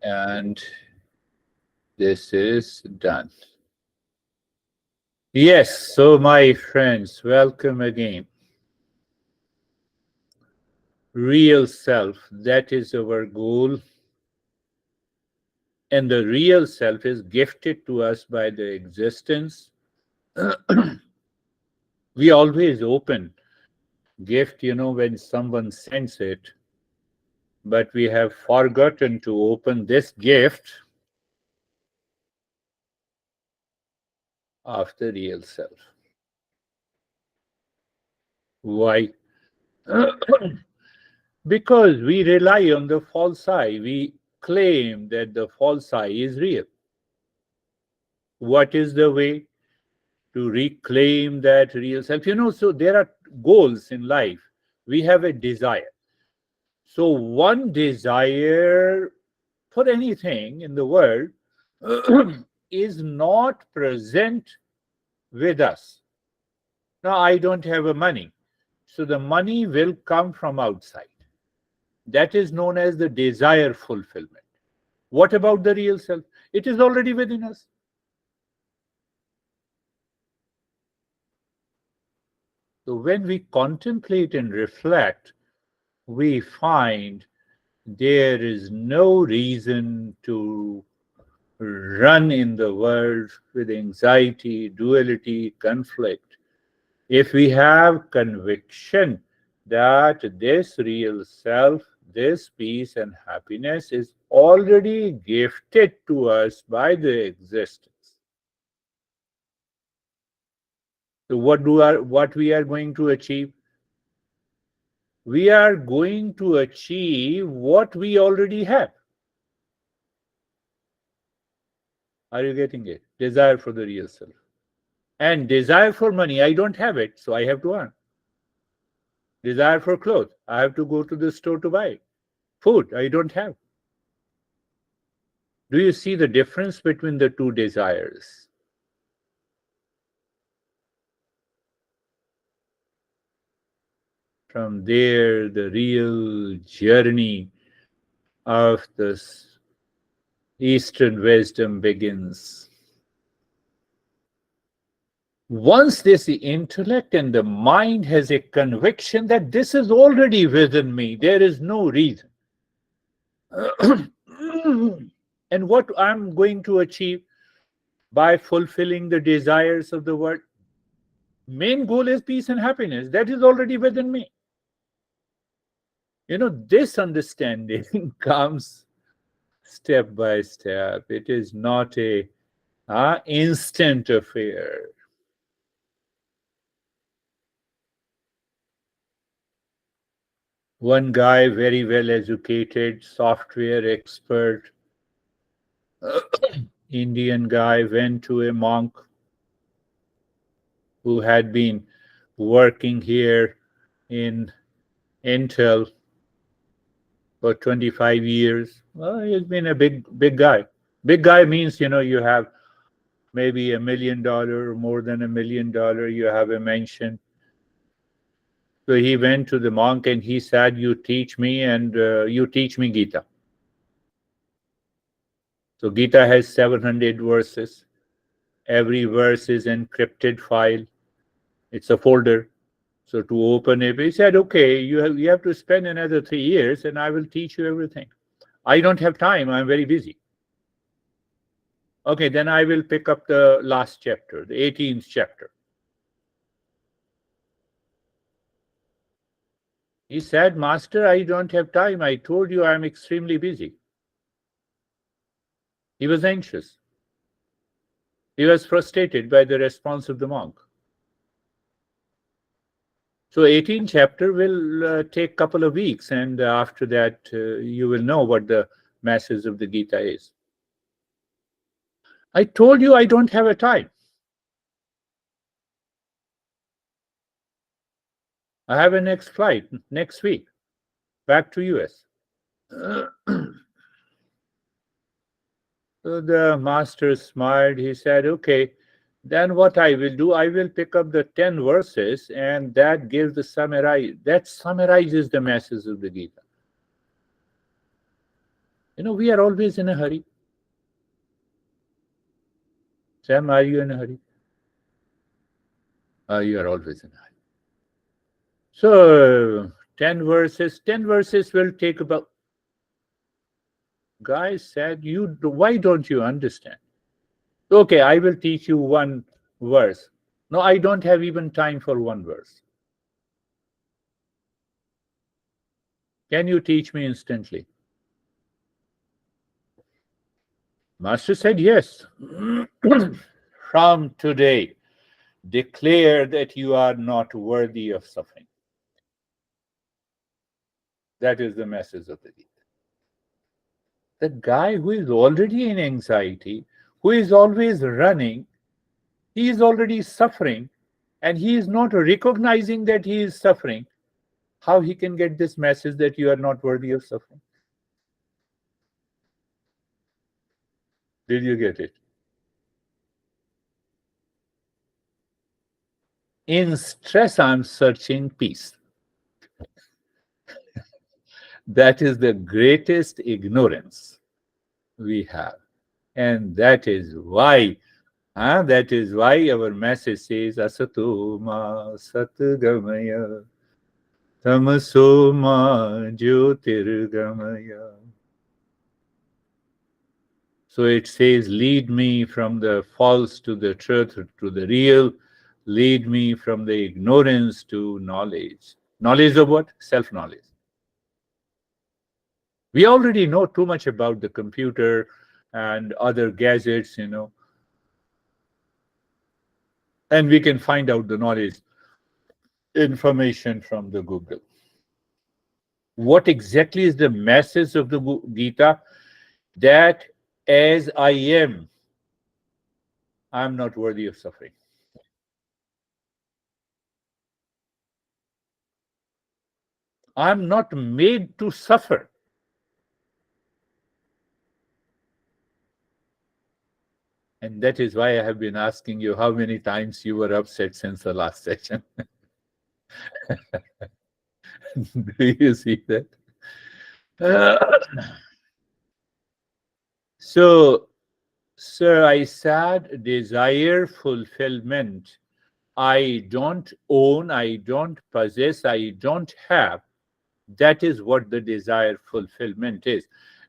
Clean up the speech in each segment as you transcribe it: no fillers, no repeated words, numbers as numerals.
And this is done. Yes, so my friends, welcome again. Real self, that is our goal. And the real self is gifted to us by the existence. We always open gift, when someone sends it, but we have forgotten to open this gift of the real self. Why? Because we rely on the false I. We claim that the false I is real. What is the way to reclaim that real self? So there are goals in life. We have a desire. So one desire for anything in the world is not present with us. Now, I don't have a money. So the money will come from outside. That is known as the desire fulfillment. What about the real self? It is already within us. So when we contemplate and reflect, we find there is no reason to run in the world with anxiety, duality, conflict. If we have conviction that this real self, this peace and happiness is already gifted to us by the existence. So what we are going to achieve? We are going to achieve what we already have. Are you getting it? Desire for the real self. And desire for money, I don't have it, so I have to earn. Desire for clothes, I have to go to the store to buy. Food, I don't have. Do you see the difference between the two desires? From there, the real journey of this Eastern wisdom begins. Once this intellect and the mind has a conviction that this is already within me, there is no reason. And what I'm going to achieve by fulfilling the desires of the world, main goal is peace and happiness. That is already within me. This understanding comes step by step. It is not a instant affair. One guy, very well educated, software expert, Indian guy, went to a monk who had been working here in Intel for 25 years. Well, he's been a big guy. Big guy means, you have maybe $1 million or more than $1 million, you have a mansion. So he went to the monk and he said, you teach me and you teach me Gita. So Gita has 700 verses. Every verse is encrypted file. It's a folder. So to open it, he said, okay, you have to spend another 3 years and I will teach you everything. I don't have time. I'm very busy. Okay, then I will pick up the last chapter, the 18th chapter. He said, Master, I don't have time. I told you I'm extremely busy. He was anxious. He was frustrated by the response of the monk. So 18th chapter will take a couple of weeks, and after that, you will know what the message of the Gita is. I told you I don't have a time. I have a next flight next week back to US. So the master smiled. He said, okay, then what I will do, I will pick up the 10 verses and that gives the summarize. That summarizes the message of the Gita. We are always in a hurry. Sam, are you in a hurry? You are always in a hurry. So, 10 verses will take about. Guy said, why don't you understand? Okay, I will teach you one verse. No, I don't have even time for one verse. Can you teach me instantly? Master said, yes. From today, declare that you are not worthy of suffering. That is the message of the Gita. The guy who is already in anxiety, who is always running, he is already suffering, and he is not recognizing that he is suffering. How he can get this message that you are not worthy of suffering? Did you get it? In stress, I'm searching peace. That is the greatest ignorance we have. And that is why our message says Asato ma satgamaya tamaso ma jyotirgamaya. So it says, lead me from the false to the truth, to the real. Lead me from the ignorance to knowledge. Knowledge of what? Self-knowledge. We already know too much about the computer and other gadgets, and we can find out the knowledge information from the Google. What exactly is the message of the Gita? That as I'm not worthy of suffering. I'm not made to suffer. And that is why I have been asking you how many times you were upset since the last session. Do you see that? Uh, so, sir, I said desire fulfillment. I don't own, I don't possess, I don't have. That is what the desire fulfillment is.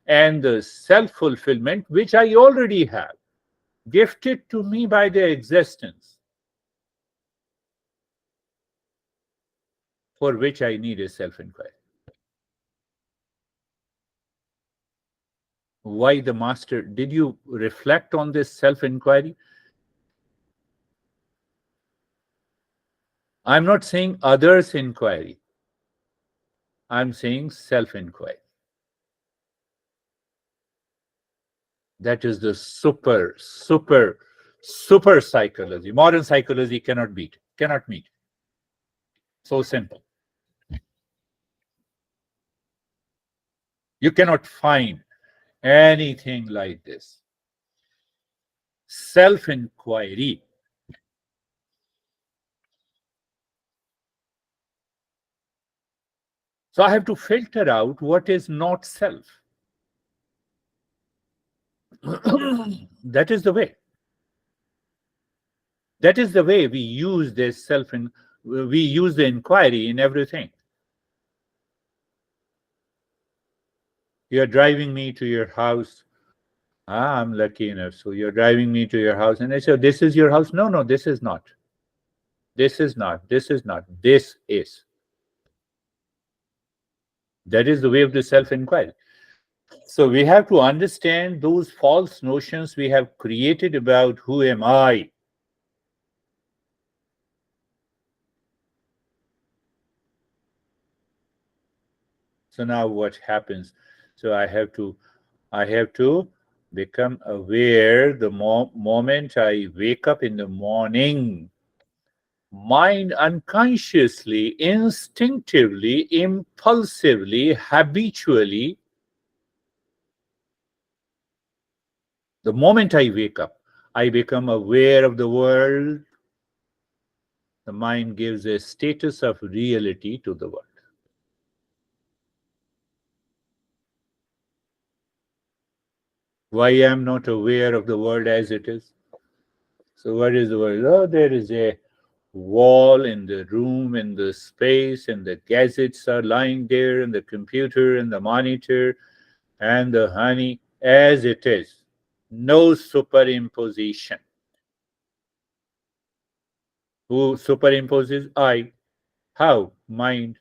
And the self fulfillment, which I already have, gifted to me by the existence, for which I need a self inquiry. Why the master? Did you reflect on this self inquiry? I'm not saying others' inquiry, I'm saying self inquiry. That is the super psychology. Modern psychology cannot beat, cannot meet. So simple. You cannot find anything like this. Self inquiry. So I have to filter out what is not self. That is the way. That is the way we use this we use the inquiry in everything. You're driving me to your house. I'm lucky enough. So you're driving me to your house, and I say, this is your house? No, no, this is not. This is not. This is not. This is. That is the way of the self inquiry. So we have to understand those false notions we have created about who am I. So now what happens? So I have to become aware the moment I wake up in the morning. Mind unconsciously, instinctively, impulsively, habitually, the moment I wake up, I become aware of the world. The mind gives a status of reality to the world. Why I am not aware of the world as it is? So what is the world? Oh, there is a wall in the room, in the space, and the gadgets are lying there, and the computer, and the monitor, and the honey, as it is. No superimposition. Who superimposes? I. How? Mind.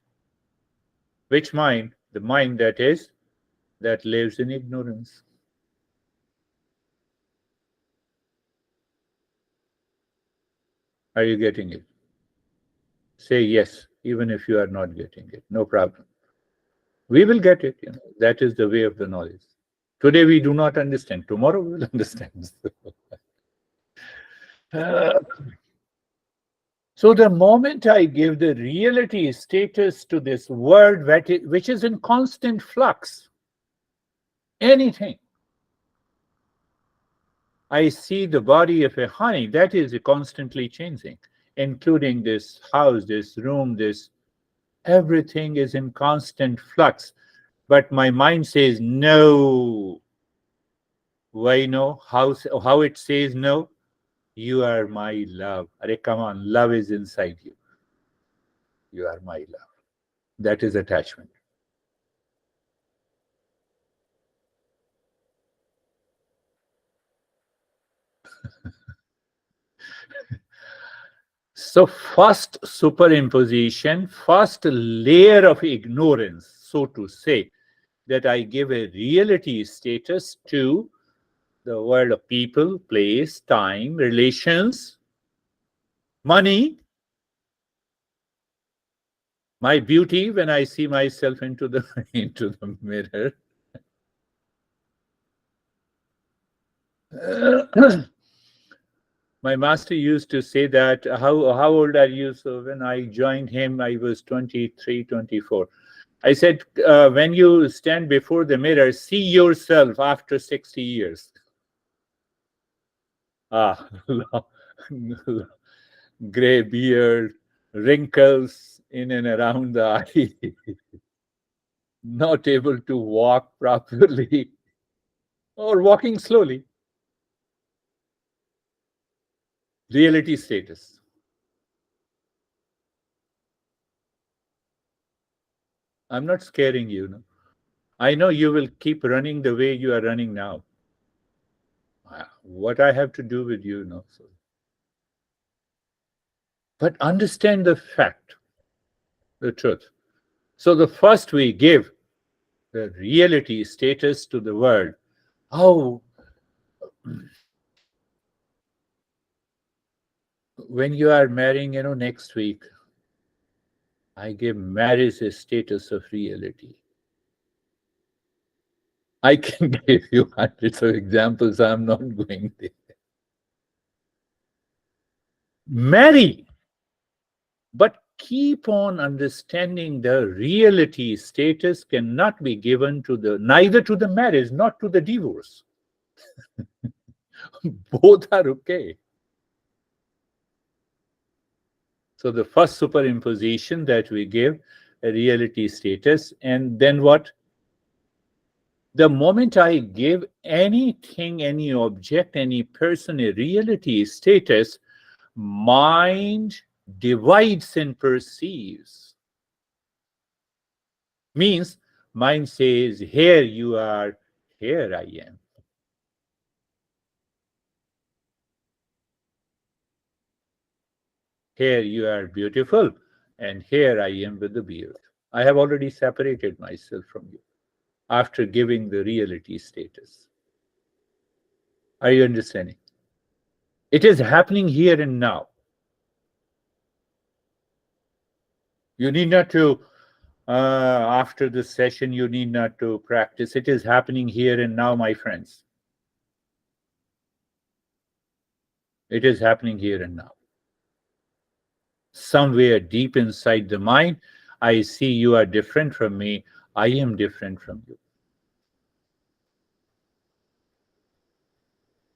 Which mind? The mind that lives in ignorance. Are you getting it? Say yes, even if you are not getting it. No problem. We will get it. That is the way of the knowledge. Today we do not understand. Tomorrow we will understand. So the moment I give the reality status to this world which is in constant flux, anything, I see the body of a honey that is constantly changing, including this house, this room, this everything is in constant flux. But my mind says no. Why no? How it says no? You are my love. Arey, come on, love is inside you. You are my love. That is attachment. So, first superimposition, first layer of ignorance, so to say, that I give a reality status to the world of people, place, time, relations, money, my beauty when I see myself into the into the mirror. My master used to say that how old are you? So when I joined him, I was 23, 24. I said, when you stand before the mirror, see yourself after 60 years. Ah, gray beard, wrinkles in and around the eye, not able to walk properly, or walking slowly. Reality status. I'm not scaring you. No? I know you will keep running the way you are running now. What I have to do with you, no. So, but understand the fact, the truth. So the first we give the reality status to the world. How when you are marrying, next week, I give marriage a status of reality. I can give you hundreds of examples. I'm not going there. Marry, but keep on understanding the reality status cannot be given to the neither to the marriage, not to the divorce. Both are okay. So the first superimposition that we give a reality status, and then what? The moment I give anything, any object, any person a reality status, mind divides and perceives. Means mind says, here you are, here I am. Here you are beautiful, and here I am with the beard. I have already separated myself from you after giving the reality status. Are you understanding? It is happening here and now. You need not to, after this session, you need not to practice. It is happening here and now, my friends. It is happening here and now. Somewhere deep inside the mind, I see you are different from me. I am different from you.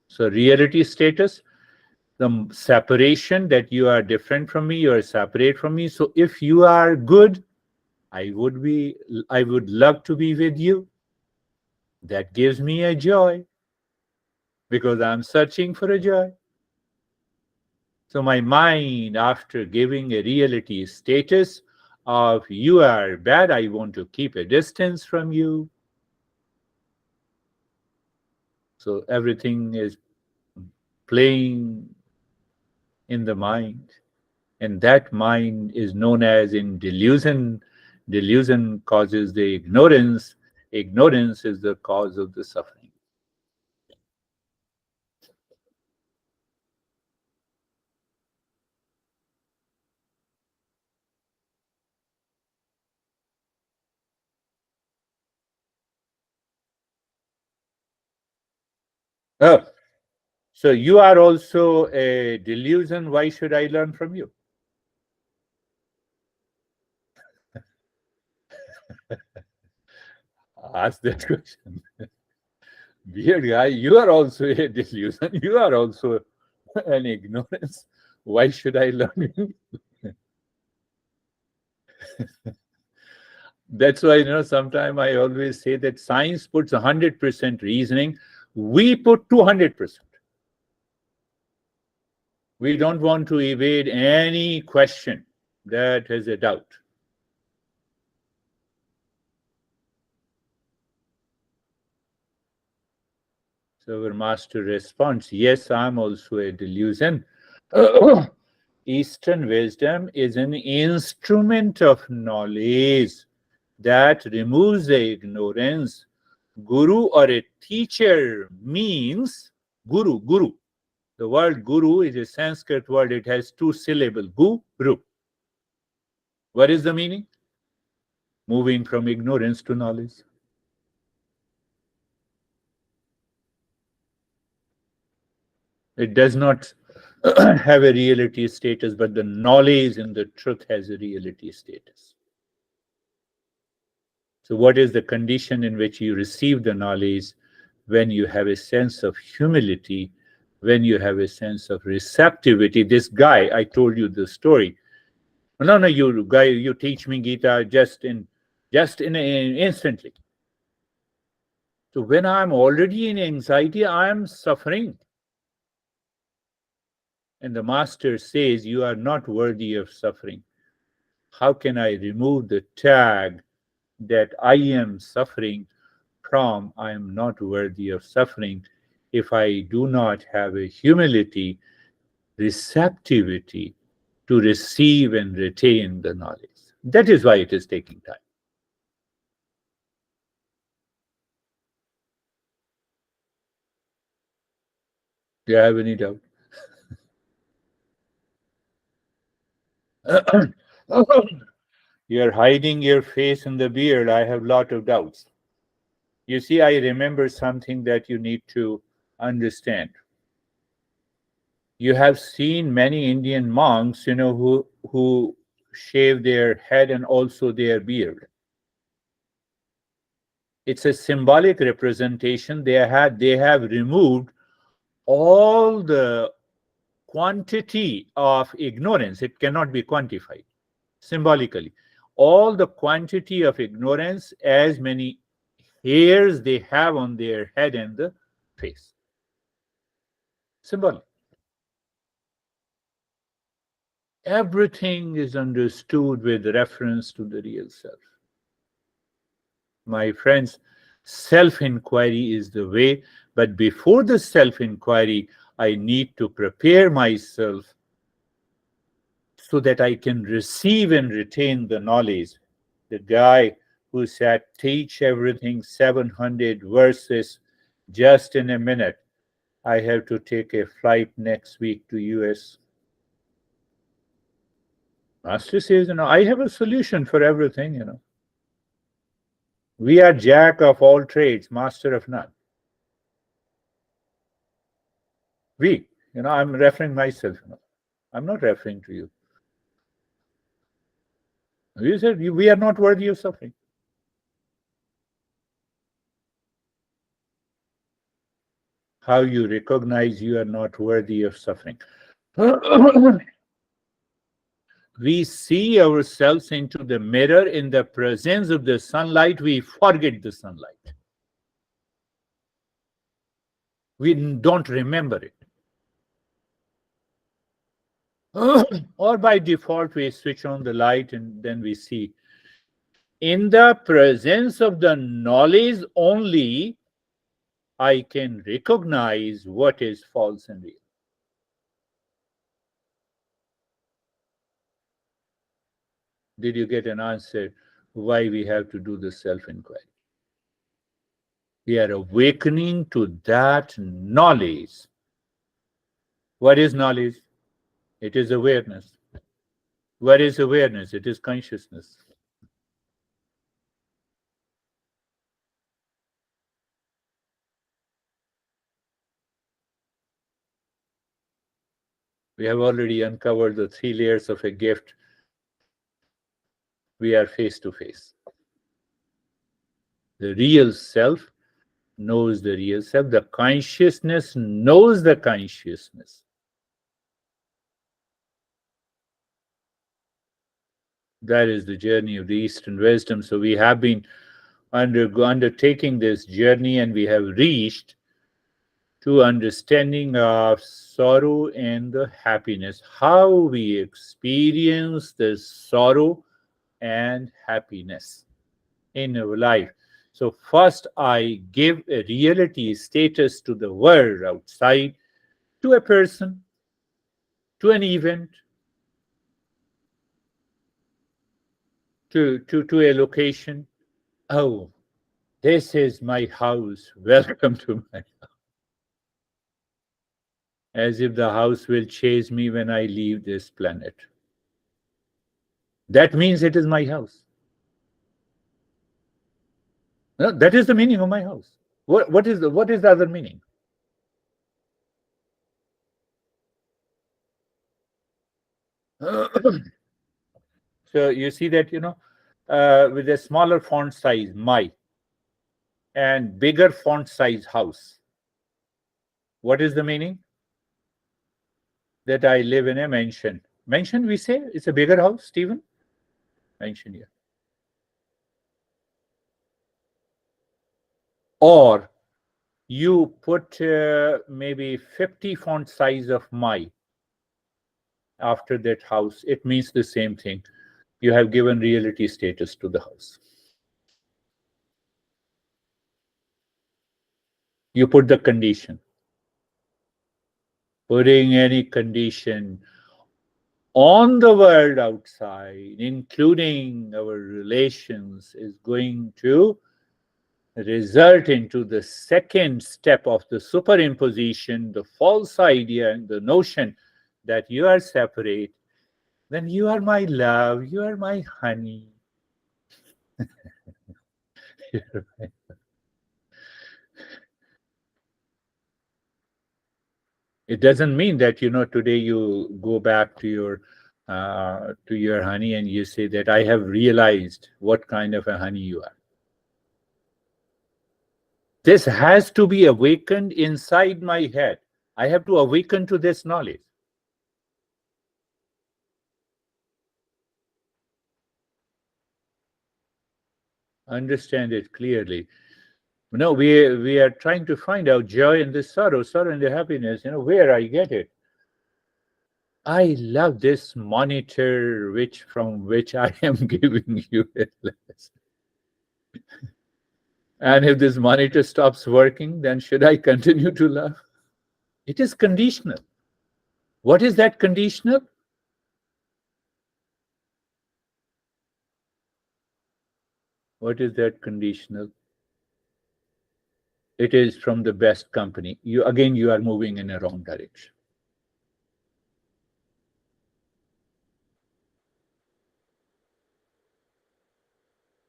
So, reality status, the separation that you are different from me, you are separate from me. So, if you are good, I would love to be with you. That gives me a joy. because I'm searching for a joy. So my mind, after giving a reality status of you are bad, I want to keep a distance from you. So everything is playing in the mind. And that mind is known as in delusion. Delusion causes the ignorance. Ignorance is the cause of the suffering. Oh, so you are also a delusion. Why should I learn from you? Ask that question. Weird guy, you are also a delusion. You are also an ignorance. Why should I learn you? That's why, sometimes I always say that science puts 100% reasoning. We put 200%. We don't want to evade any question that has a doubt. So our master responds, yes, I'm also a delusion. Eastern wisdom is an instrument of knowledge that removes the ignorance. Guru or a teacher means guru. The word guru is a Sanskrit word. It has two syllables, guru. What is the meaning? Moving from ignorance to knowledge. It does not have a reality status, but the knowledge in the truth has a reality status. So, what is the condition in which you receive the knowledge? When you have a sense of humility, when you have a sense of receptivity. This guy, I told you the story. No, you guy, you teach me Gita instantly. So when I'm already in anxiety, I am suffering. And the master says, you are not worthy of suffering. How can I remove the tag that I am suffering from I am not worthy of suffering if I do not have a humility, receptivity to receive and retain the knowledge? That is why it is taking time. Do you have any doubt? You're hiding your face in the beard. I have lot of doubts. You see, I remember something that you need to understand. You have seen many Indian monks, who shave their head and also their beard. It's a symbolic representation. They have removed all the quantity of ignorance. It cannot be quantified symbolically. All the quantity of ignorance, as many hairs they have on their head and the face. Symbolic. Everything is understood with reference to the real self. My friends, self inquiry is the way, but before the self inquiry, I need to prepare myself so that I can receive and retain the knowledge. The guy who said, teach everything 700 verses just in a minute. I have to take a flight next week to US. Master says, I have a solution for everything. We are jack of all trades, master of none. I'm referring myself. I'm not referring to you. You said we are not worthy of suffering. How you recognize you are not worthy of suffering? We see ourselves into the mirror in the presence of the sunlight. We forget the sunlight. We don't remember it. Or by default, we switch on the light and then we see. In the presence of the knowledge only, I can recognize what is false and real. Did you get an answer why we have to do the self inquiry? We are awakening to that knowledge. What is knowledge? It is awareness. What is awareness? It is consciousness. We have already uncovered the three layers of a gift. We are face to face. The real self knows the real self. The consciousness knows the consciousness. That is the journey of the Eastern wisdom. So we have been undertaking this journey, and we have reached to understanding of sorrow and the happiness, how we experience the sorrow and happiness in our life. So first I give a reality status to the world outside, to a person, to an event, to a location. Oh, this is my house. Welcome to my house. As if the house will chase me when I leave this planet. That means it is my house. No, that is the meaning of my house. What is the other meaning? So you see that, with a smaller font size, my, and bigger font size, house. What is the meaning? That I live in a mansion. Mansion, we say, it's a bigger house, Stephen? Mansion here. Or you put maybe 50 font size of my after that house. It means the same thing. You have given reality status to the house. You put the condition. Putting any condition on the world outside, including our relations, is going to result into the second step of the superimposition, the false idea and the notion that you are separate. Then you are my love, you are my honey. It doesn't mean that today you go back to your honey and you say that I have realized what kind of a honey you are. This has to be awakened inside my head. I have to awaken to this knowledge. Understand it clearly. No, we are trying to find out joy in this sorrow and the happiness. Where I get it. I love this monitor, from which I am giving you a lesson. And if this monitor stops working, then should I continue to love? It is conditional. What is that conditional? What is that conditional? It is from the best company. You are moving in a wrong direction.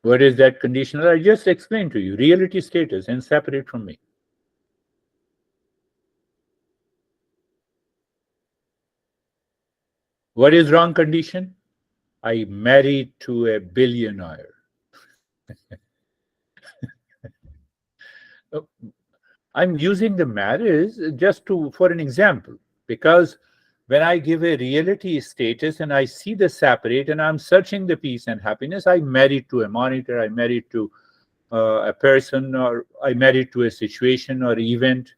What is that conditional? I just explained to you. Reality status and separate from me. What is wrong condition? I married to a billionaire. I'm using the marriage just for an example, because when I give a reality status and I see the separate and I'm searching the peace and happiness, I married to a monitor, I married to a person, or I married to a situation or event.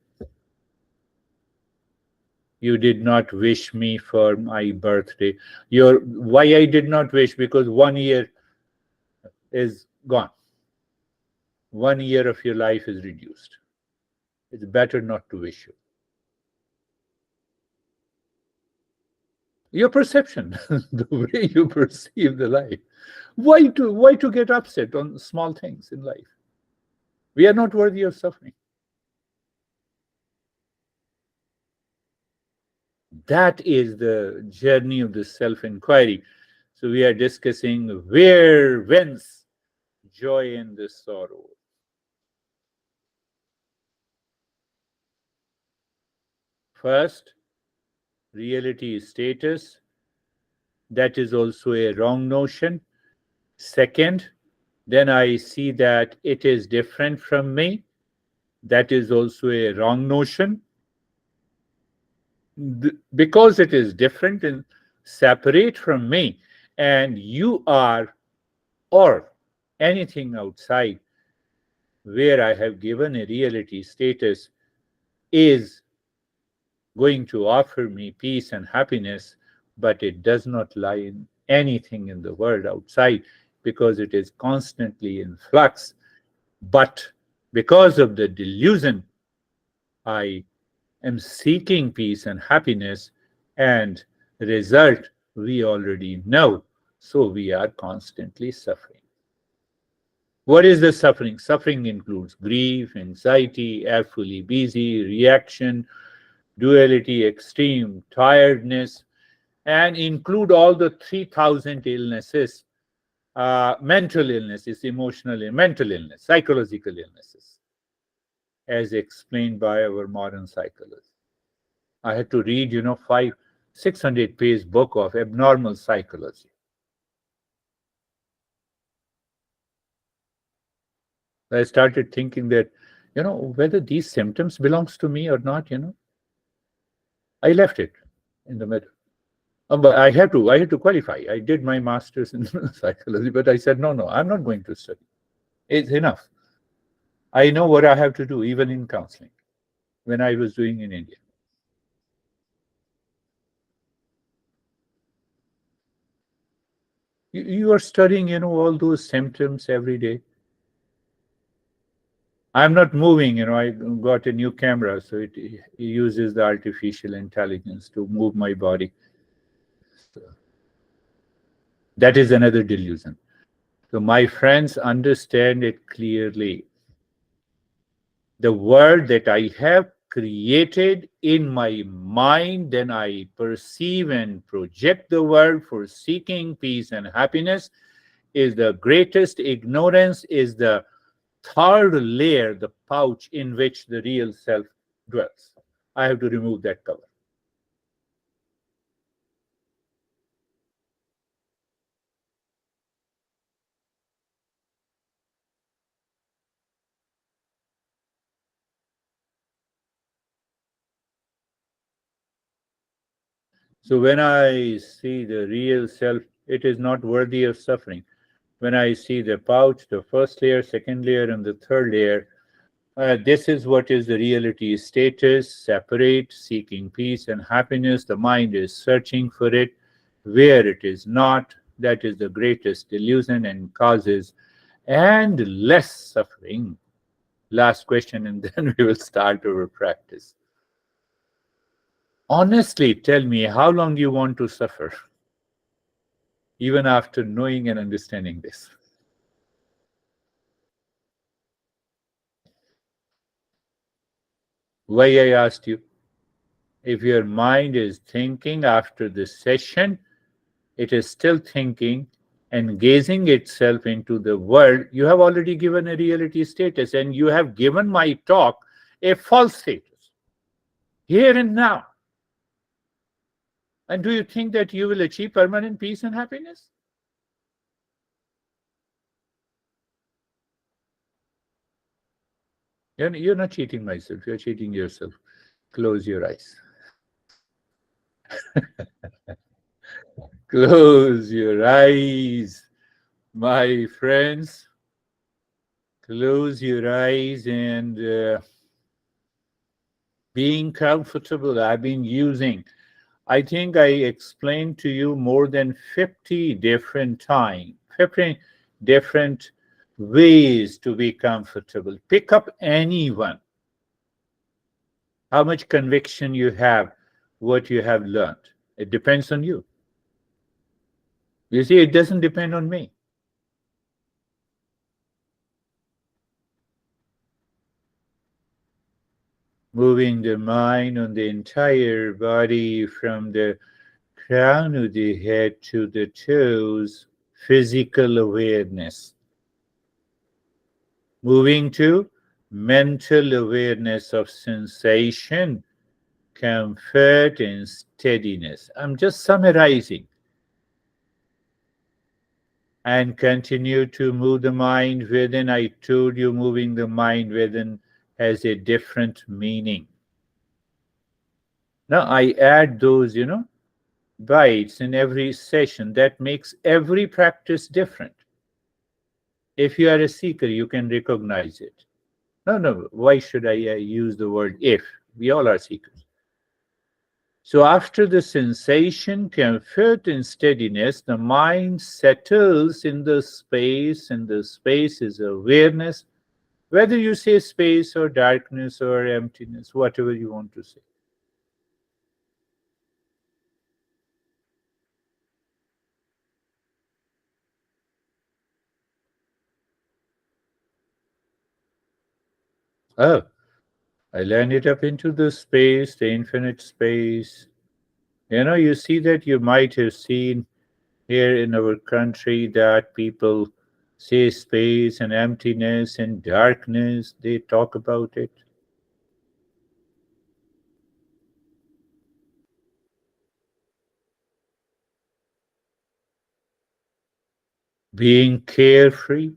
You did not wish me for my birthday. Your why I did not wish, because 1 year is gone. 1 year of your life is reduced. It's better not to wish you. Your perception, the way you perceive the life. Why to get upset on small things in life? We are not worthy of suffering. That is the journey of the self-inquiry. So we are discussing whence joy in the sorrow. First, reality is status. That is also a wrong notion. Second, then I see that it is different from me. That is also a wrong notion. Because it is different and separate from me, and you are, or anything outside where I have given a reality status, is going to offer me peace and happiness, but it does not lie in anything in the world outside, because it is constantly in flux. But because of the delusion, I am seeking peace and happiness, and the result we already know. So we are constantly suffering. What is the suffering? Suffering includes grief, anxiety, fully busy, reaction, duality, extreme, tiredness, and include all the 3,000 illnesses, mental illnesses, emotional and mental illness, psychological illnesses, as explained by our modern psychology. I had to read, 600-page book of abnormal psychology. I started thinking that, whether these symptoms belongs to me or not, I left it in the middle. But I had to qualify. I did my master's in psychology, but I said, no, I'm not going to study. It's enough. I know what I have to do, even in counseling, when I was doing in India. You are studying, all those symptoms every day. I'm not moving, I got a new camera, so it uses the artificial intelligence to move my body. So that is another delusion. So my friends, understand it clearly. The world that I have created in my mind, then I perceive and project the world for seeking peace and happiness, is the greatest ignorance, is the third layer, the pouch in which the real self dwells. I have to remove that cover. So when I see the real self, it is not worthy of suffering. When I see the pouch, the first layer, second layer, and the third layer, this is what is the reality status, separate, seeking peace and happiness. The mind is searching for it where it is not. That is the greatest delusion and causes and less suffering. Last question, and then we will start our practice. Honestly, tell me, how long do you want to suffer, even after knowing and understanding this? Why I asked you? If your mind is thinking after this session, it is still thinking and gazing itself into the world. You have already given a reality status, and you have given my talk a false status here and now. And do you think that you will achieve permanent peace and happiness? You're not cheating myself, you're cheating yourself. Close your eyes. Close your eyes, my friends. Close your eyes and Being comfortable, I've been using, I think I explained to you more than 50 different times, 50 different ways to be comfortable. Pick up any one. How much conviction you have, what you have learned. It depends on you. You see, it doesn't depend on me. Moving the mind on the entire body from the crown of the head to the toes, physical awareness. Moving to mental awareness of sensation, comfort, and steadiness. I'm just summarizing. And continue to move the mind within. I told you moving the mind within has a different meaning. Now I add those, bytes in every session that makes every practice different. If you are a seeker, you can recognize it. No, no, why should I use the word if? We all are seekers. So after the sensation, comfort, and steadiness, the mind settles in the space, and the space is awareness, whether you say space or darkness or emptiness, whatever you want to say. Oh, I land it up into the space, the infinite space. You see that you might have seen here in our country that people say space and emptiness and darkness, they talk about it. Being carefree,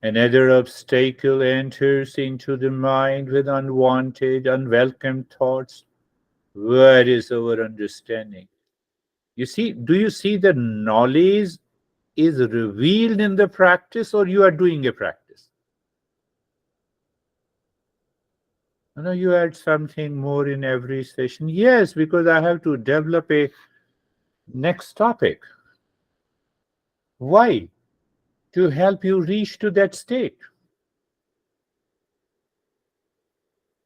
another obstacle enters into the mind with unwanted, unwelcome thoughts. Where is our understanding? You see, do you see the knowledge is revealed in the practice or you are doing a practice? You add something more in every session. Yes, because I have to develop a next topic. Why? To help you reach to that state.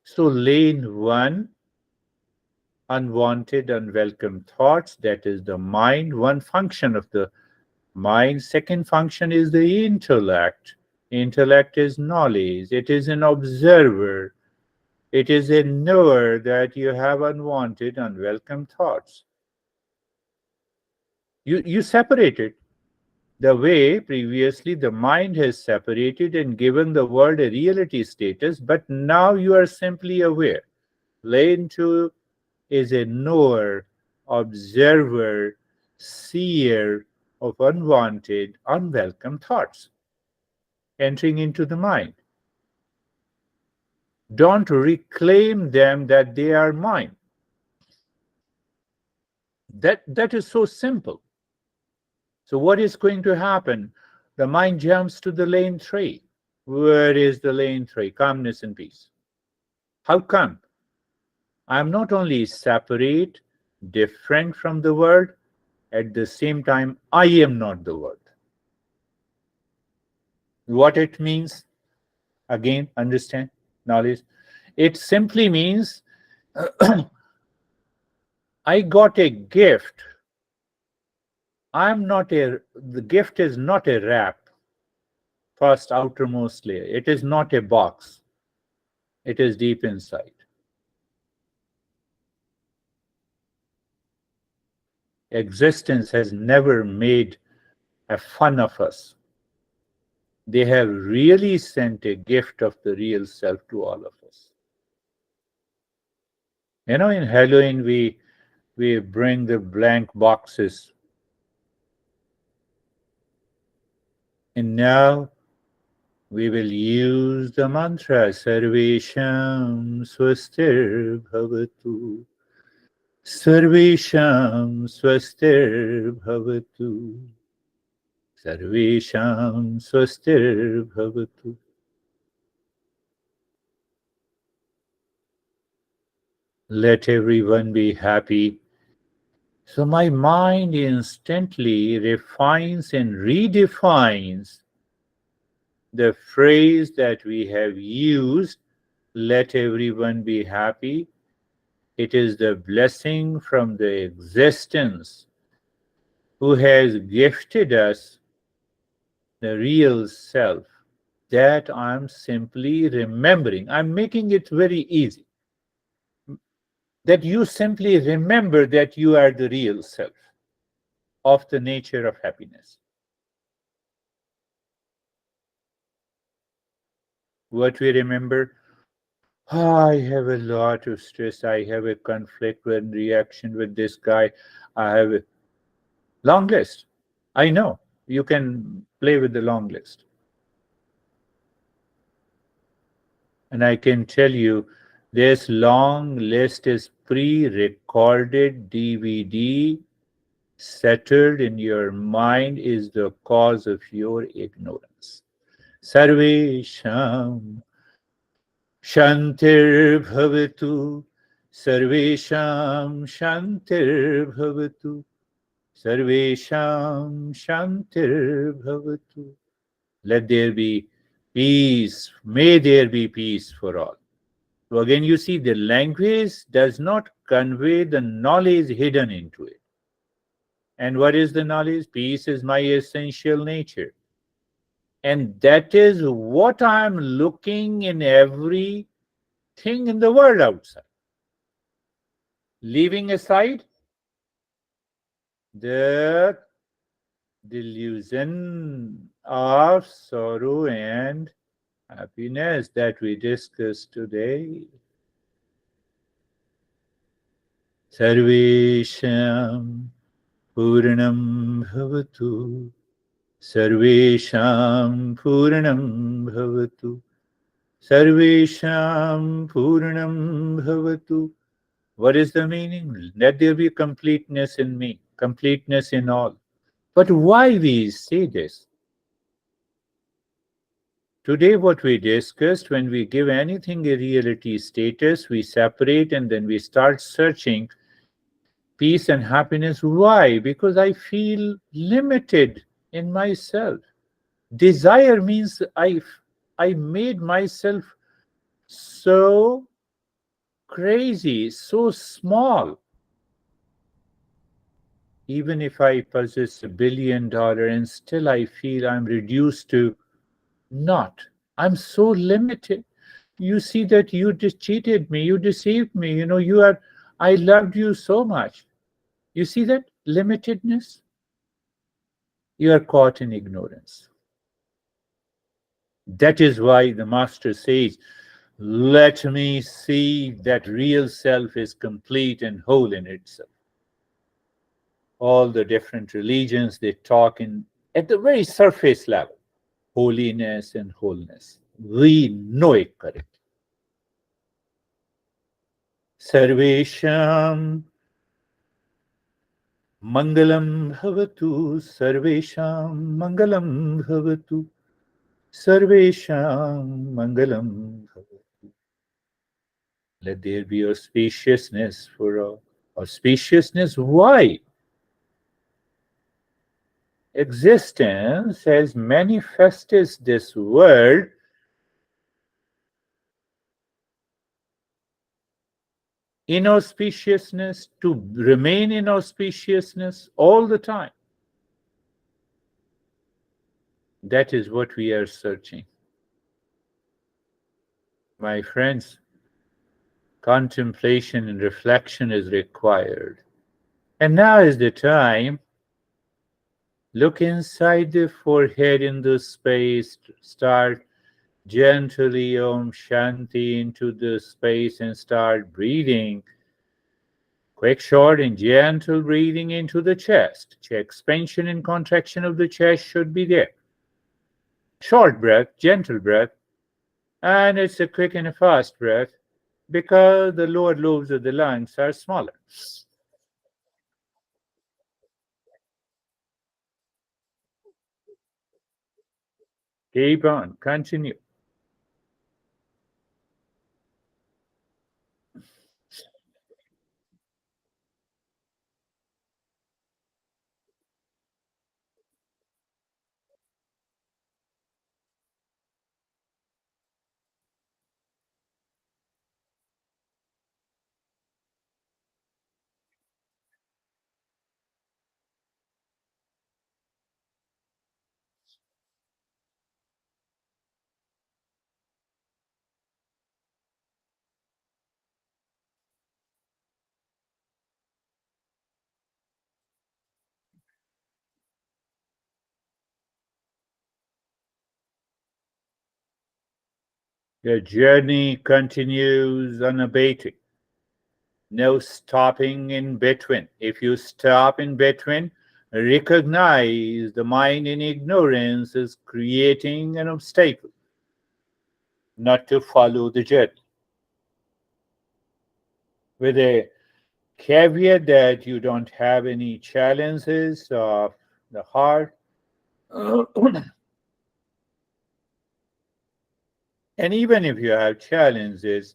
So, lane one, unwanted, unwelcome thoughts, that is the mind, one function of the mind. Second function is the intellect. Intellect is knowledge, it is an observer, it is a knower that you have unwanted, unwelcome thoughts. You separate it the way previously the mind has separated and given the world a reality status, but now you are simply aware. Lane two is a knower, observer, seer of unwanted, unwelcome thoughts entering into the mind. Don't reclaim them that they are mine. That is so simple. So what is going to happen? The mind jumps to the lane three. Where is the lane three? Calmness and peace. How come? I'm not only separate, different from the world, at the same time, I am not the world. What it means, again, understand, knowledge. It simply means I got a gift. The gift is not a wrap, first outermost layer. It is not a box. It is deep inside. Existence has never made a fun of us. They have really sent a gift of the real self to all of us. In Halloween, we bring the blank boxes. And now we will use the mantra Sarvesham Swastir Bhavatu. Sarvesham Swastir Bhavatu. Sarvesham Swastir Bhavatu. Let everyone be happy. So my mind instantly refines and redefines the phrase that we have used, let everyone be happy. It is the blessing from the existence who has gifted us the real self that I'm simply remembering. I'm making it very easy. That you simply remember that you are the real self of the nature of happiness. What we remember, I have a lot of stress. I have a conflict and reaction with this guy. I have a long list. I know you can play with the long list. And I can tell you this long list is pre recorded DVD settled in your mind is the cause of your ignorance. Sarvesham Shantir Bhavatu Sarvesham Shantir Bhavatu Sarvesham Shantir Bhavatu. Let there be peace. May there be peace for all. So again, you see, the language does not convey the knowledge hidden into it. And what is the knowledge? Peace is my essential nature. And that is what I'm looking in everything in the world outside. Leaving aside the delusion of sorrow and happiness that we discussed today. Sarvesham Purnam Bhavatu. Sarvesham Purnam Bhavatu. Sarvesham Purnam Bhavatu. What is the meaning? Let there be completeness in me, completeness in all. But why we say this? Today, what we discussed, when we give anything a reality status, we separate and then we start searching peace and happiness. Why? Because I feel limited in myself. Desire means I made myself so crazy, so small. Even if I possess $1 billion and still I feel I'm reduced to not. I'm so limited. You see that you just cheated me, you deceived me, I loved you so much. You see that limitedness? You are caught in ignorance. That is why the master says, let me see that real self is complete and whole in itself. All the different religions, they talk in at the very surface level, holiness and wholeness. We know it correctly. Sarvesham Mangalam Bhavatu, Sarvesham Mangalam Bhavatu, Sarvesham Mangalam Bhavatu. Let there be auspiciousness for all. Auspiciousness, why? Existence has manifested this world inauspiciousness to remain inauspiciousness all the time. That is what we are searching. My friends, contemplation and reflection is required. And now is the time. Look inside the forehead in the space. Start gently Om Shanti into the space and start breathing. Quick, short, and gentle breathing into the chest. Expansion and contraction of the chest should be there. Short breath, gentle breath, and it's a quick and a fast breath because the lower lobes of the lungs are smaller. Keep on, continue. The journey continues unabated. No stopping in between. If you stop in between, recognize the mind in ignorance is creating an obstacle not to follow the journey. With a caveat that you don't have any challenges of the heart. And even if you have challenges,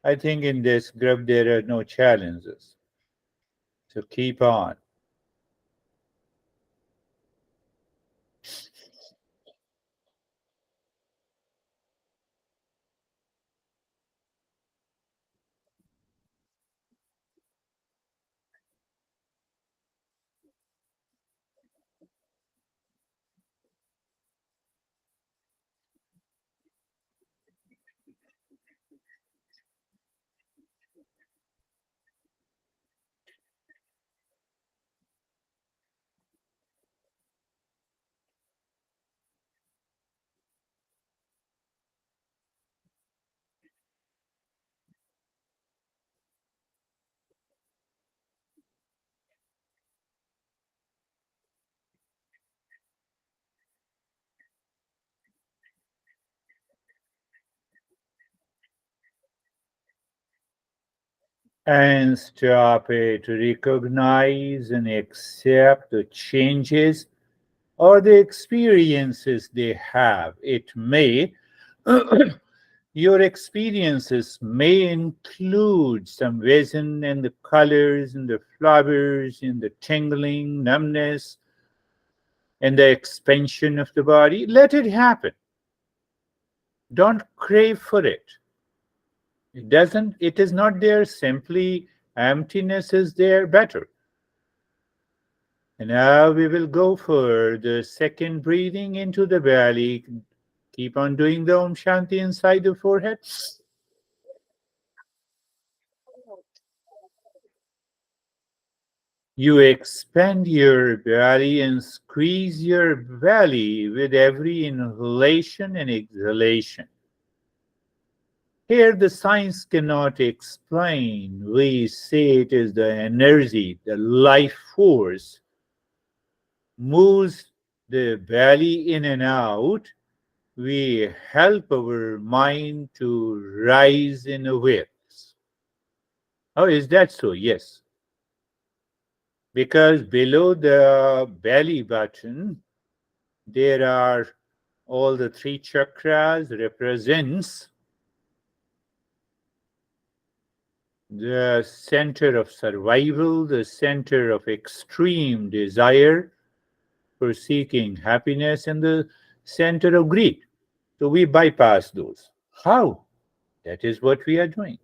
I think in this group there are no challenges. So keep on. And stop it. Recognize and accept the changes or the experiences they have. It may, your experiences may include some vision and the colors and the flowers and the tingling, numbness, and the expansion of the body. Let it happen. Don't crave for it. It is not there simply. Emptiness is there better. And now we will go for the second breathing into the belly. Keep on doing the Om Shanti inside the forehead. You expand your belly and squeeze your belly with every inhalation and exhalation. Here, the science cannot explain. We say it is the energy, the life force moves the belly in and out. We help our mind to rise in awareness. Oh, is that so? Yes. Because below the belly button, there are all the three chakras represents the center of survival, the center of extreme desire for seeking happiness, and the center of greed. So we bypass those. How? That is what we are doing.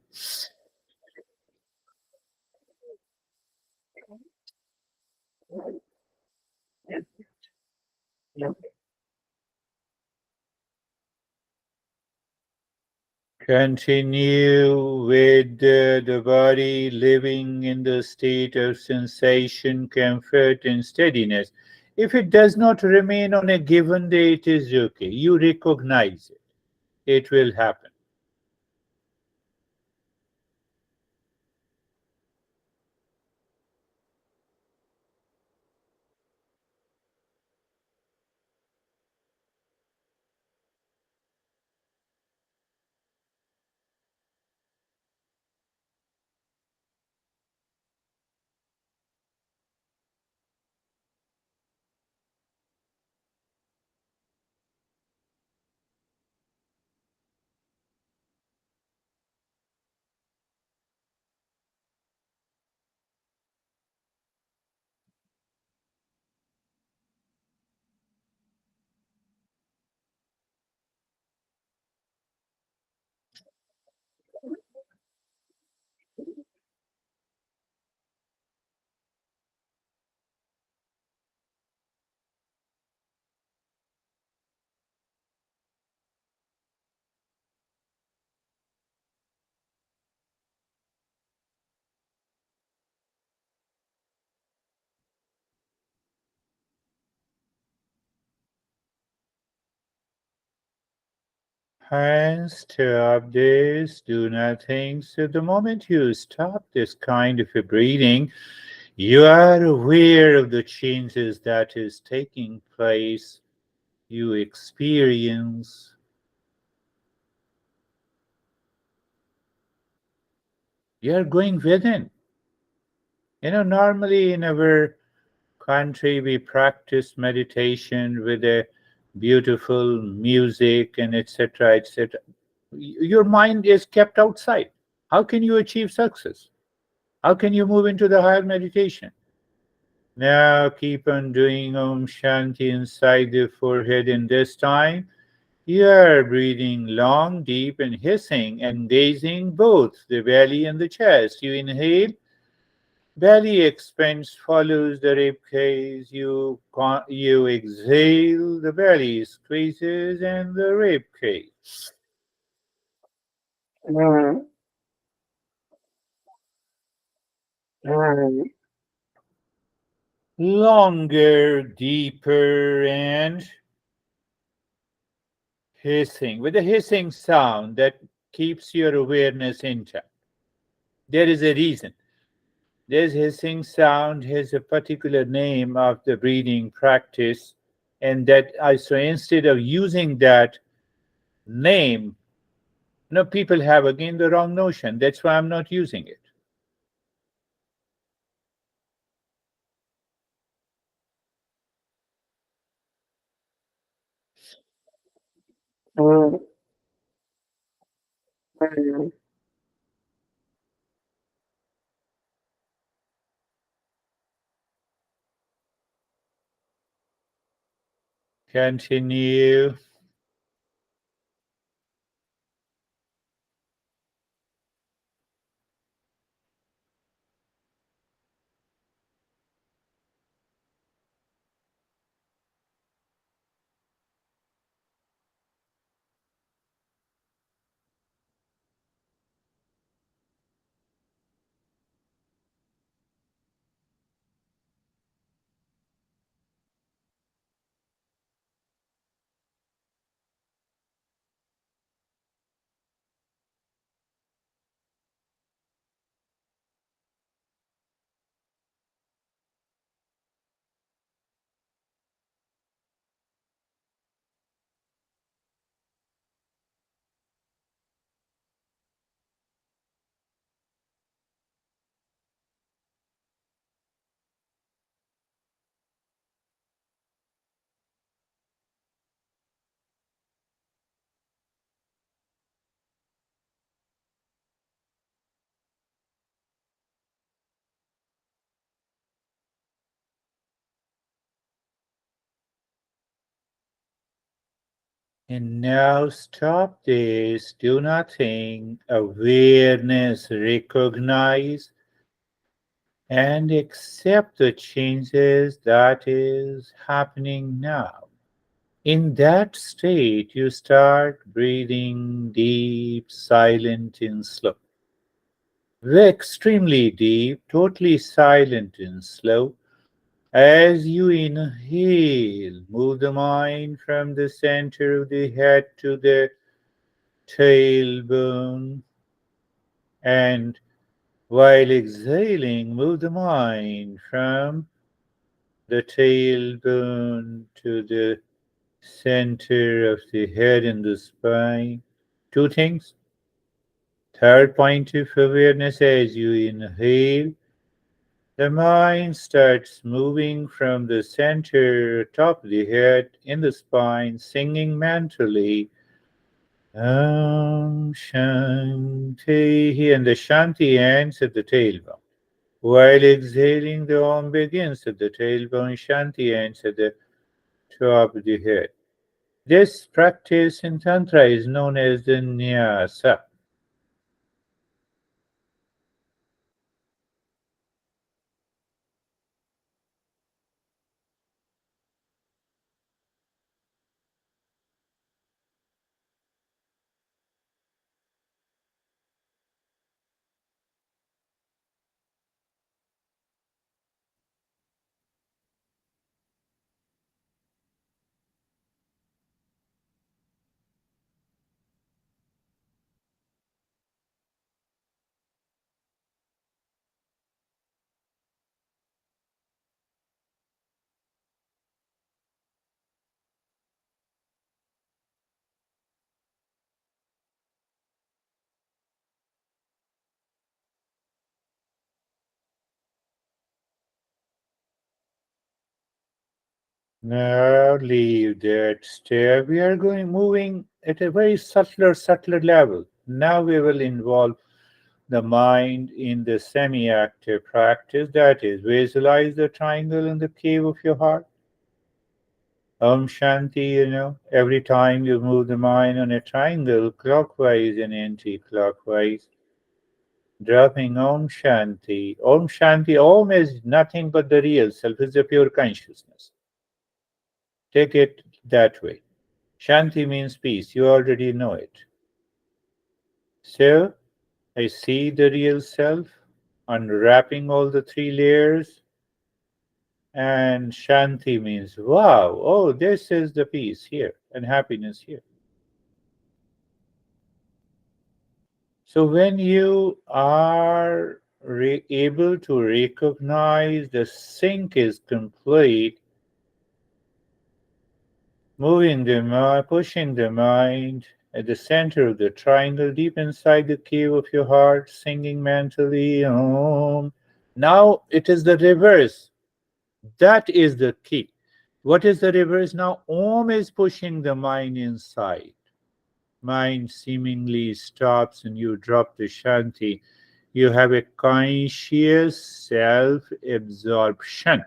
Continue with the body living in the state of sensation, comfort, and steadiness. If it does not remain on a given day, it is okay. You recognize it. It will happen. And stop this. Do not think. So the moment you stop this kind of a breathing, you are aware of the changes that is taking place. You experience. You are going within. Normally in our country we practice meditation with a beautiful music and etc. etc. Your mind is kept outside. How can you achieve success? How can you move into the higher meditation? Now keep on doing Om Shanti inside the forehead, and this time you are breathing long, deep, and hissing, engaging both the belly and the chest. You inhale, belly expands, follows the rib cage. You exhale, the belly squeezes, and the rib cage. Longer, deeper, and hissing, with a hissing sound that keeps your awareness intact. There is a reason. This hissing sound has a particular name of the breathing practice, and that I so instead of using that name, people have again the wrong notion. That's why I'm not using it. Continue. And now stop this. Do nothing. Awareness, recognize and accept the changes that is happening now. In that state, you start breathing deep, silent, and slow. Extremely deep, totally silent and slow. As you inhale, move the mind from the center of the head to the tailbone, and while exhaling, move the mind from the tailbone to the center of the head and the spine. Two things. Third point of awareness, as you inhale, the mind starts moving from the center, top of the head, in the spine, singing mentally Om Shanti, and the Shanti ends at the tailbone. While exhaling, the Om begins at the tailbone, Shanti ends at the top of the head. This practice in Tantra is known as the Nyasa. Now leave that step. We are going moving at a very subtler level. Now we will involve the mind in the semi-active practice, that is, visualize the triangle in the cave of your heart. Om Shanti, every time you move the mind on a triangle, clockwise and anti-clockwise, dropping Om Shanti. Om Shanti, Om is nothing but the real self, is the pure consciousness. Take it that way. Shanti means peace, you already know it. So, I see the real self, unwrapping all the three layers, and Shanti means, wow, oh, this is the peace here and happiness here. So when you are able to recognize the sync is complete, moving the mind, pushing the mind at the center of the triangle, deep inside the cave of your heart, singing mentally, Om. Now it is the reverse. That is the key. What is the reverse now? Om is pushing the mind inside. Mind seemingly stops and you drop the Shanti. You have a conscious self absorption.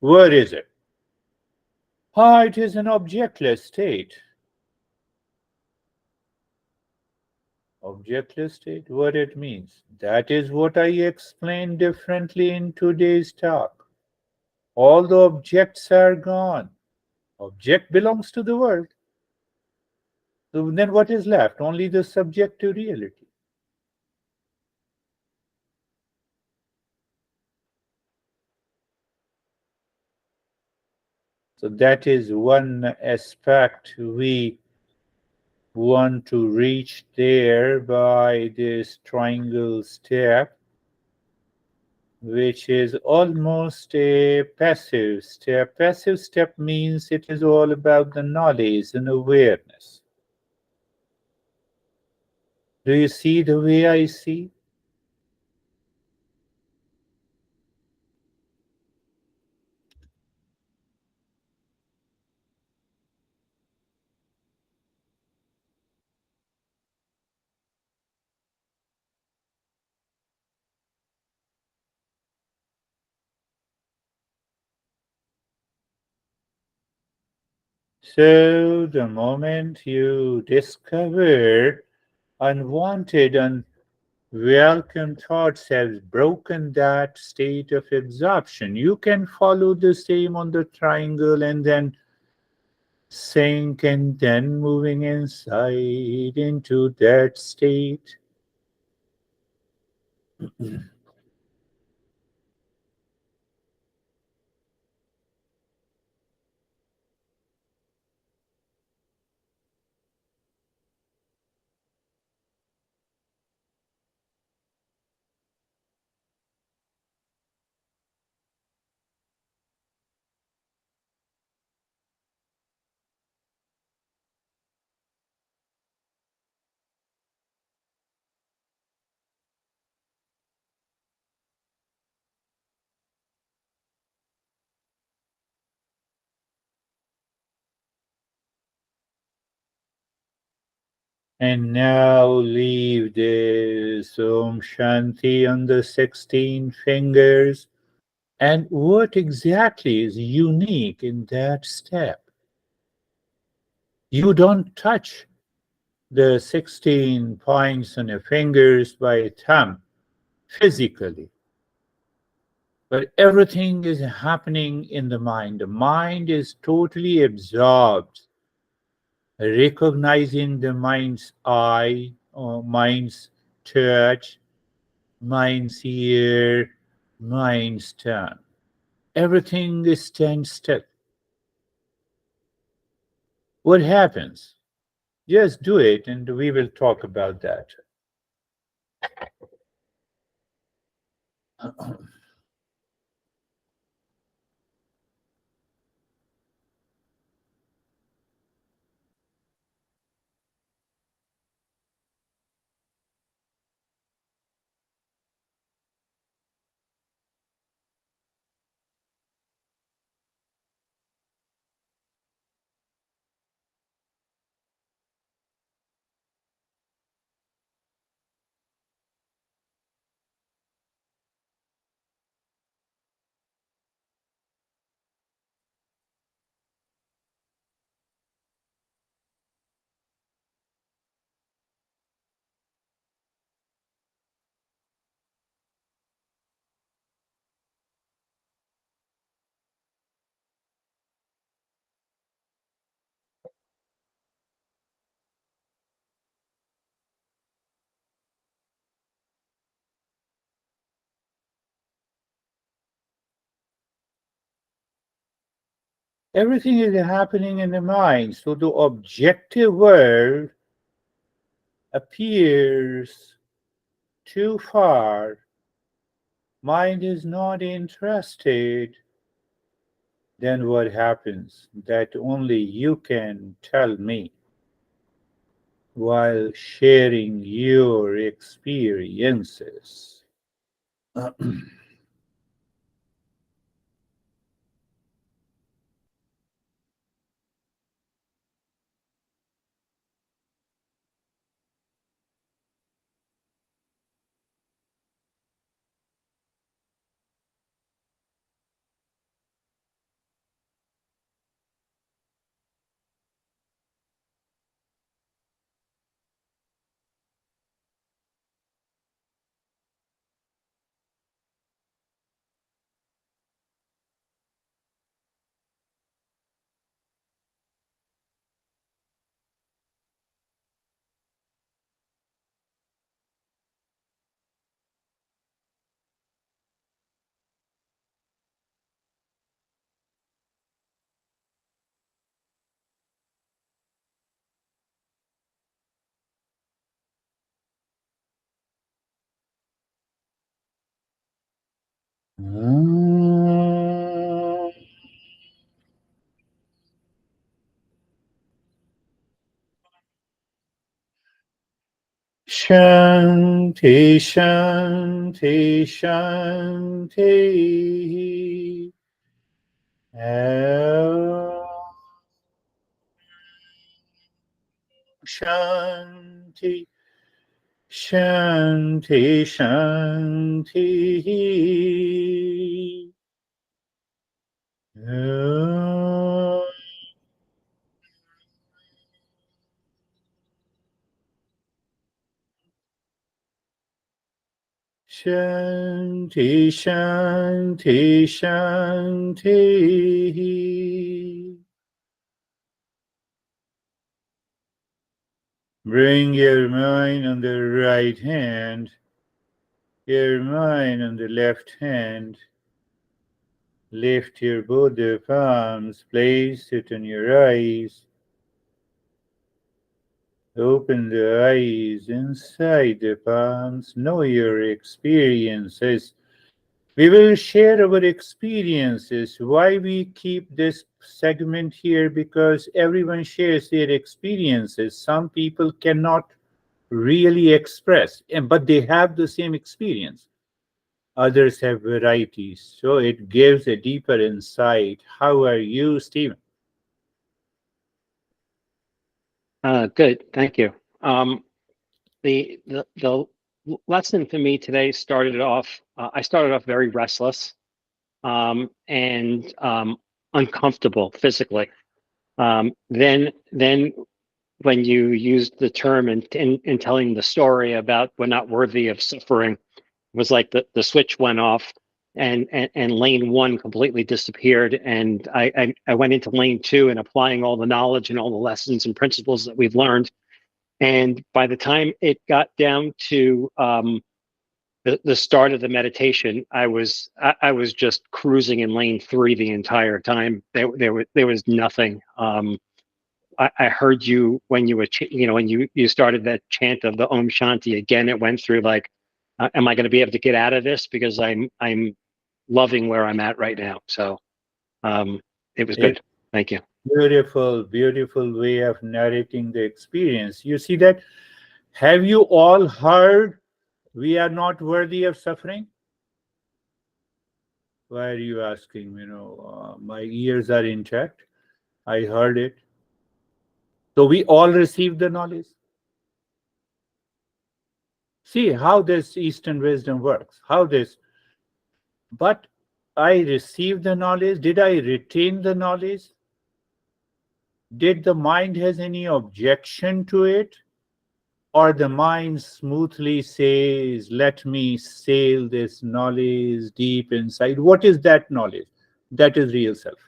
Where is it? Ah, it is an objectless state. Objectless state, what it means? That is what I explained differently in today's talk. All the objects are gone. Object belongs to the world. So then what is left? Only the subjective reality. So that is one aspect we want to reach there by this triangle step, which is almost a passive step. Passive step means it is all about the knowledge and awareness. Do you see the way I see? So the moment you discover unwanted and welcome thoughts have broken that state of absorption, you can follow the same on the triangle and then sink and then moving inside into that state. And now leave this Om Shanti on the 16 fingers. And what exactly is unique in that step? You don't touch the 16 points on your fingers by thumb physically, but everything is happening in the mind. The mind is totally absorbed, recognizing the mind's eye, or mind's touch, mind's ear, mind's tongue. Everything is stands still. What happens? Just do it, and we will talk about that. Everything is happening in the mind. So the objective world appears too far. Mind is not interested. Then what happens? That only you can tell me while sharing your experiences. Shanti, Shanti, Shanti. Om Shanti, Shanti, Shanti. Om Shanti, Shanti, Shanti. Bring your mind on the right hand, your mind on the left hand. Lift your both the palms, place it on your eyes. Open the eyes inside the palms. Know your experiences. We will share our experiences. Why we keep this segment here? Because everyone shares their experiences. Some people cannot really express, but they have the same experience. Others have varieties. So it gives a deeper insight. How are you, Stephen? Good, thank you. The lesson for me today started off. I started off very restless and uncomfortable physically. Then when you used the term in telling the story about we're not worthy of suffering, it was like the switch went off and lane one completely disappeared, and I went into lane two and applying all the knowledge and all the lessons and principles that we've learned. And by the time it got down to the start of the meditation, I was just cruising in lane three the entire time. There was nothing. I heard you when you were when you started that chant of the Om Shanti again. It went through like, am I going to be able to get out of this? Because I'm loving where I'm at right now. So um, it was It's good. Thank you. beautiful, beautiful way of narrating the experience. You see that? Have you all heard we are not worthy of suffering? Why are you asking? My ears are intact. I heard it. So we all received the knowledge. See how this Eastern wisdom works. How this, but I received the knowledge. Did I retain the knowledge? Did the mind has any objection to it? Or the mind smoothly says, let me sail this knowledge deep inside. What is that knowledge? That is real self.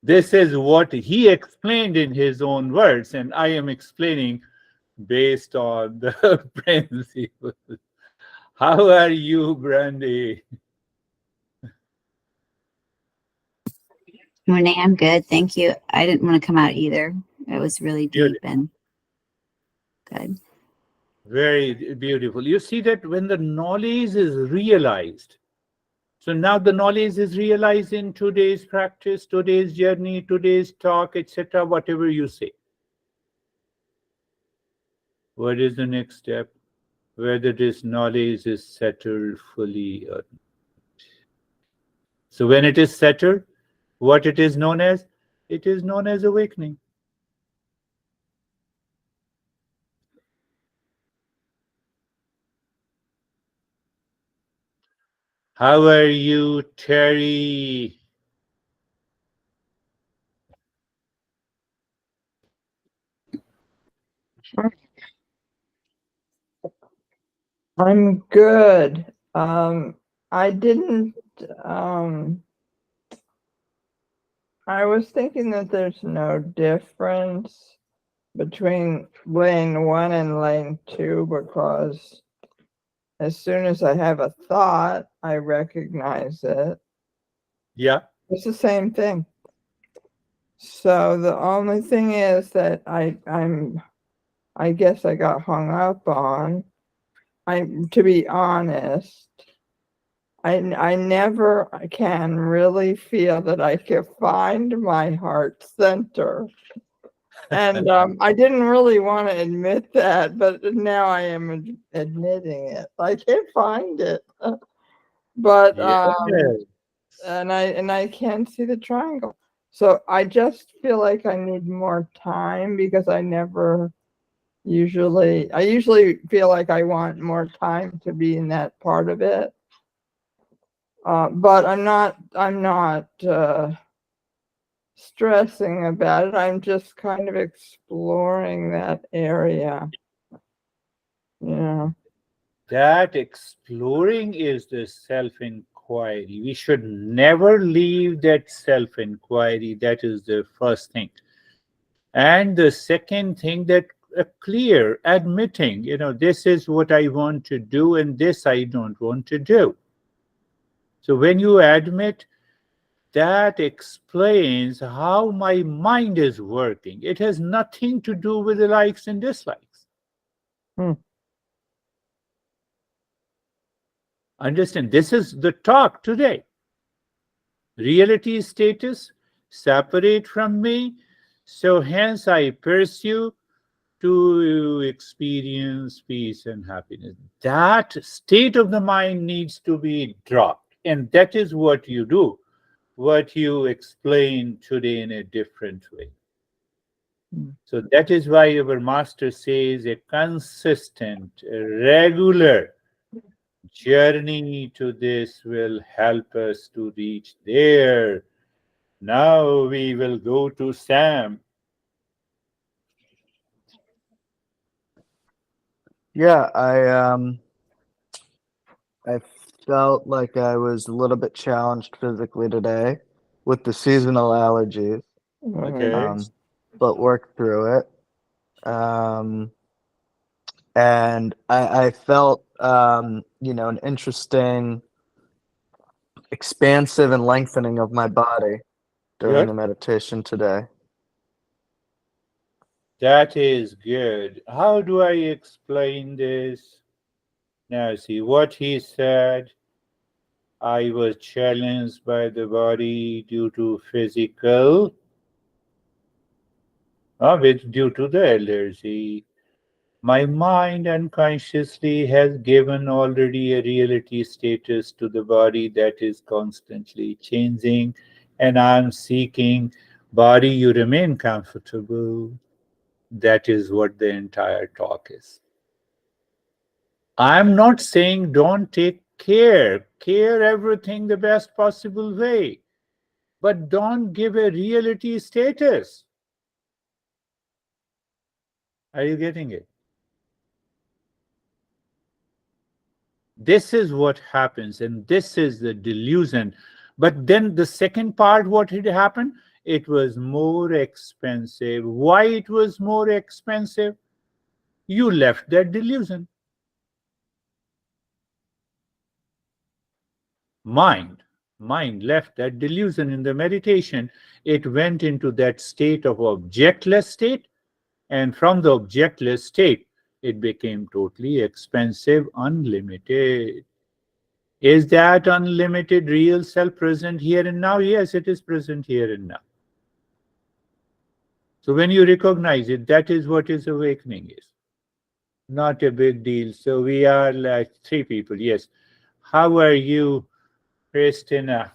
This is what he explained in his own words, and I am explaining based on the principle. How are you, Brandy? Renee, I'm good. Thank you. I didn't want to come out either. It was really deep Beautiful. and good. Very beautiful. You see that when the knowledge is realized, so now the knowledge is realized in today's practice, today's journey, today's talk, etc., whatever you say. What is the next step? Whether this knowledge is settled fully or not. So when it is settled, what it is known as? It is known as awakening. How are you, Terry? I'm good. I didn't, um, I was thinking that there's no difference between lane one and lane two because as soon as I have a thought, I recognize it. Yeah. It's the same thing. So the only thing is that I guess I got hung up on. To be honest, I never can really feel that I can find my heart center. And I didn't really want to admit that, but now I am admitting it. I can't find it. But Yes. and I can't see the triangle. So I just feel like I need more time because I usually feel like I want more time to be in that part of it. But I'm not stressing about it. I'm just kind of exploring that area. Yeah. That exploring is the self inquiry. We should never leave that self inquiry. That is the first thing. And the second thing, that a clear admitting, this is what I want to do and this I don't want to do. So when you admit, that explains how my mind is working. It has nothing to do with the likes and dislikes. Hmm. Understand? This is the talk today. Reality status separate from me, so hence I pursue to experience peace and happiness. That state of the mind needs to be dropped, and that is what you do, what you explain today in a different way. So that is why our master says a consistent, regular journey to this will help us to reach there. Now we will go to Sam. Yeah, I felt like I was a little bit challenged physically today with the seasonal allergies, Okay. but worked through it. Um, and I felt an interesting expansive and lengthening of my body during Good. the meditation today. That is good. How do I explain this? Now, see what he said. I was challenged by the body due to physical, due to the allergy. My mind unconsciously has given already a reality status to the body that is constantly changing, and I'm seeking, body, you remain comfortable. That is what the entire talk is. I'm not saying don't take care everything the best possible way, but don't give a reality status. Are you getting it? This is what happens, and this is the delusion. But then the second part, what had happened? It was more expensive. Why it was more expensive? You left that delusion. Mind. mind left that delusion in the meditation, it went into that state of objectless state, and from the objectless state, it became totally expansive, unlimited. Is that unlimited real self present here and now? Yes, it is present here and now. So when you recognize it, that is what is awakening is. Not a big deal. So we are like three people. Yes. How are you, Christina?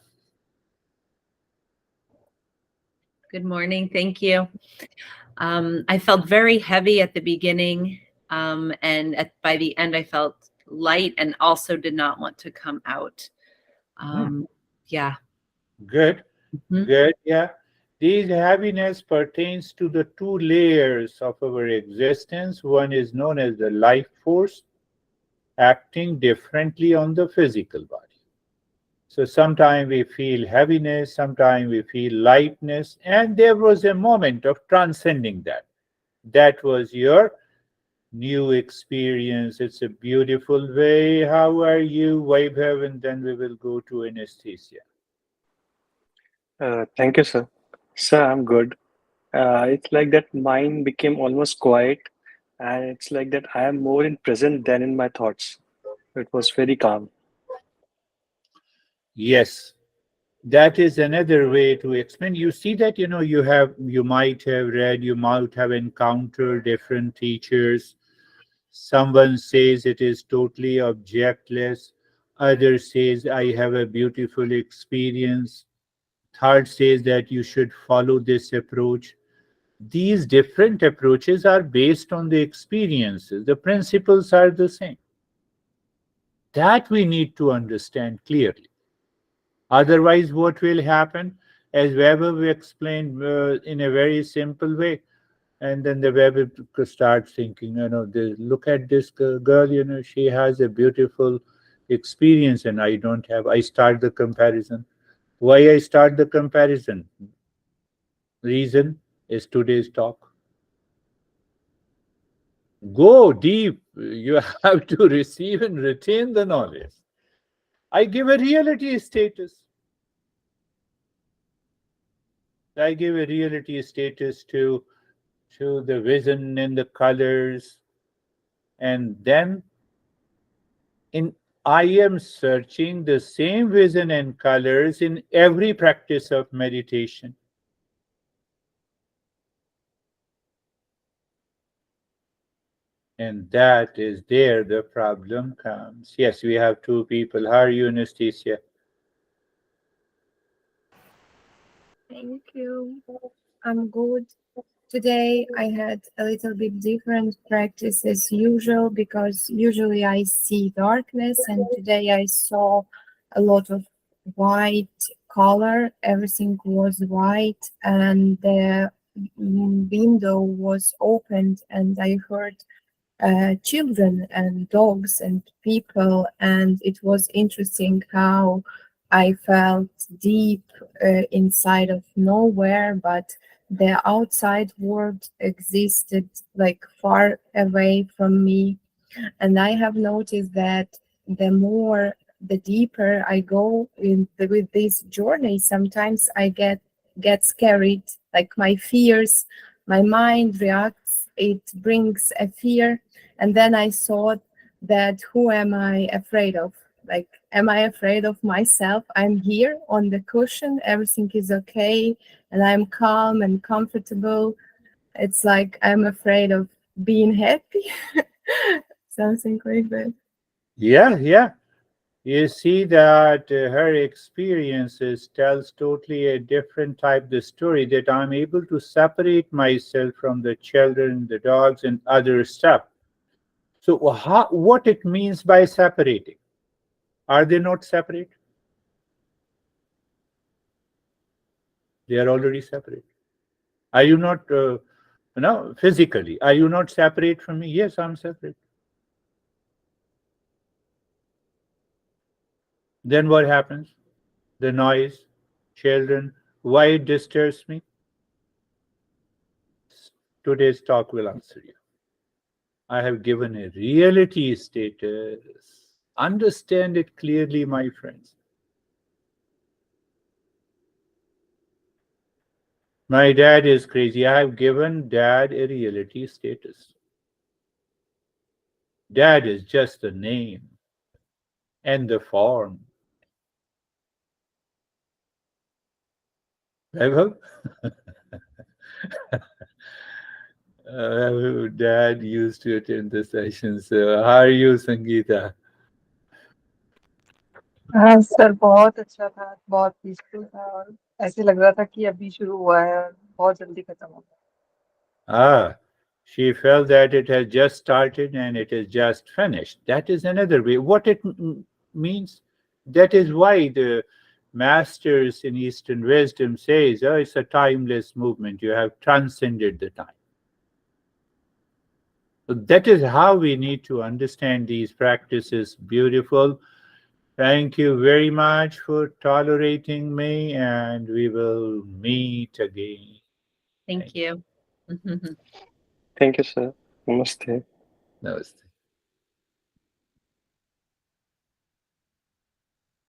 Good morning. Thank you. I felt very heavy at the beginning, and by the end, I felt light and also did not want to come out. Yeah. Good. Mhm. Good. Yeah. These happiness pertains to the two layers of our existence. One is known as the life force, acting differently on the physical body. So sometimes we feel heaviness, sometimes we feel lightness, and there was a moment of transcending that. That was your new experience. It's a beautiful way. How are you, Vaibhav? And then we will go to anesthesia. Thank you, sir. Sir, I'm good. It's like that mind became almost quiet, and it's like that I am more in present than in my thoughts. It was very calm. Yes, that is another way to explain. You see that, you might have read, you might have encountered different teachers. Someone says it is totally objectless. Others says I have a beautiful experience. Third says that you should follow this approach. These different approaches are based on the experiences. The principles are the same. That we need to understand clearly. Otherwise, what will happen? As Weber explained in a very simple way, and then the Weber starts thinking, look at this girl, she has a beautiful experience, and I don't have. I start the comparison. Why I start the comparison? Reason is today's talk. Go deep. You have to receive and retain the knowledge. I give a reality status. I give a reality status to the vision and the colors, and then in I am searching the same vision and colors in every practice of meditation. And that is there the problem comes. Yes, we have two people. How are you, Anastasia? Thank you. I'm good. Today I had a little bit different practice as usual because usually I see darkness and today I saw a lot of white color. Everything was white and the window was opened and I heard children and dogs and people, and it was interesting how I felt deep inside of nowhere, but the outside world existed like far away from me. And I have noticed that the deeper I go with this journey, sometimes I get scared, like my fears, my mind reacts, it brings a fear. And then I thought that who am I afraid of? Like, am I afraid of myself? I'm here on the cushion, everything is okay, and I'm calm and comfortable. It's like I'm afraid of being happy. Something like that. Yeah, yeah. You see that her experiences tells totally a different type the story, that I'm able to separate myself from the children, the dogs, and other stuff. So what it means by separating? Are they not separate? They are already separate. Are you not, physically? Are you not separate from me? Yes, I'm separate. Then what happens? The noise, children, why it disturbs me? Today's talk will answer you. I have given a reality status. Understand it clearly, my friends. My dad is crazy. I have given dad a reality status. Dad is just the name and the form. Vaibhav? Dad used to attend the session. So, how are you, Sangeeta? हाँ sir बहुत अच्छा था बहुत peaceful था और ऐसे लग रहा था कि अभी शुरू हुआ है और बहुत जल्दी खत्म होगा Ah, she felt that it has just started and it is just finished. That is another way. What it means, that is why the masters in Eastern wisdom says, oh, it's a timeless movement. You have transcended the time. So that is how we need to understand these practices. Beautiful. Thank you very much for tolerating me, and we will meet again. Thank you. Thank you, sir. Namaste. Namaste.